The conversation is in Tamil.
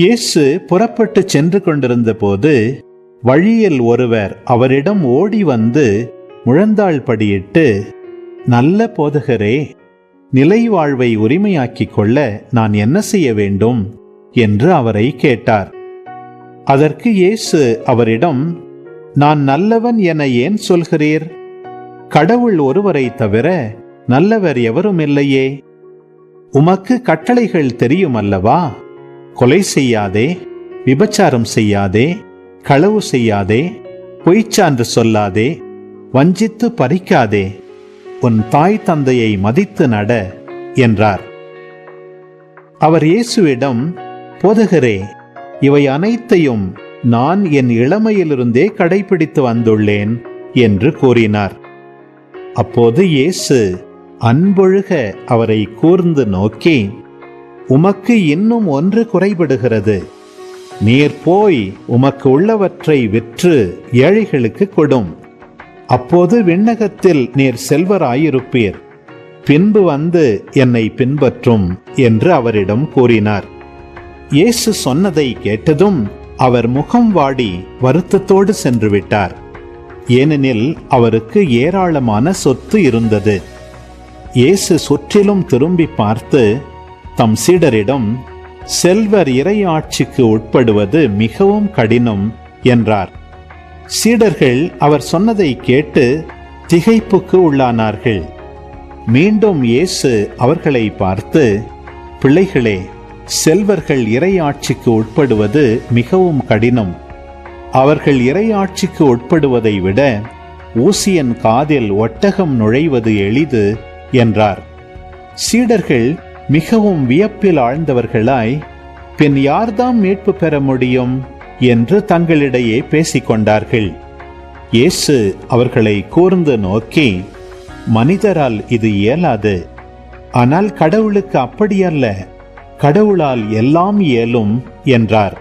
இயேசு புறப்பட்டு சென்று கொண்டிருந்த போது வழியில் ஒருவர் அவரிடம் ஓடி வந்து முழந்தாள் படியிட்டு, நல்ல போதகரே, நிலை வாழ்வை உரிமையாக்கிக் கொள்ள நான் என்ன செய்ய வேண்டும் என்று அவரை கேட்டார். அதற்கு இயேசு அவரிடம், நான் நல்லவன் என ஏன் சொல்கிறீர்? கடவுள் ஒருவரை தவிர நல்லவர் எவரும் இல்லையே. உமக்கு கட்டளைகள் தெரியும் அல்லவா? கொலை செய்யாதே, விபச்சாரம் செய்யாதே, களவு செய்யாதே, பொய்ச்சான்று சொல்லாதே, வஞ்சித்து பறிக்காதே, உன் தாய் தந்தையை மதித்து நட என்றார். அவர் இயேசுவிடம், போதகரே, இவை அனைத்தையும் நான் என் இளமையிலிருந்தே கடைபிடித்து வந்துள்ளேன் என்று கூறினார். அப்போது இயேசு அன்பொழுக அவரை கூர்ந்து நோக்கி, உமக்கு இன்னும் ஒன்று குறைபடுகிறது. நீர் போய் உமக்கு உள்ளவற்றை விற்று ஏழைகளுக்கு கொடும். அப்போது விண்ணகத்தில் நீர் செல்வராயிருப்பீர். பின்பு வந்து என்னை பின்பற்றும் என்று அவரிடம் கூறினார். இயேசு சொன்னதை கேட்டதும் அவர் முகம் வாடி வருத்தத்தோடு சென்று விட்டார். ஏனெனில் அவருக்கு ஏராளமான சொத்து இருந்தது. இயேசு சுற்றிலும் திரும்பி பார்த்து தம் சீடரிடம், செல்வர் இறையாட்சிக்கு உட்படுவது மிகவும் கடினம் என்றார். சீடர்கள் அவர் சொன்னதை கேட்டு திகைப்புக்கு உள்ளானார்கள். மீண்டும் இயேசு அவர்களை பார்த்து, பிள்ளைகளே, செல்வர்கள் இறையாட்சிக்கு உட்படுவது மிகவும் கடினம். அவர்கள் இறையாட்சிக்கு உட்படுவதை விட ஊசியன் காதில் ஒட்டகம் நுழைவது எளிது என்றார். சீடர்கள் மிகவும் வியப்பில் ஆழ்ந்தவர்களாய், பின் யார்தாம் மீட்பு பெற முடியும் என்று தங்களிடையே பேசிக்கொண்டார்கள். இயேசு அவர்களை கூர்ந்து நோக்கி, மனிதரால் இது இயலாது, ஆனால் கடவுளுக்கு அப்படியல்ல, கடவுளால் எல்லாம் இயலும் என்றார்.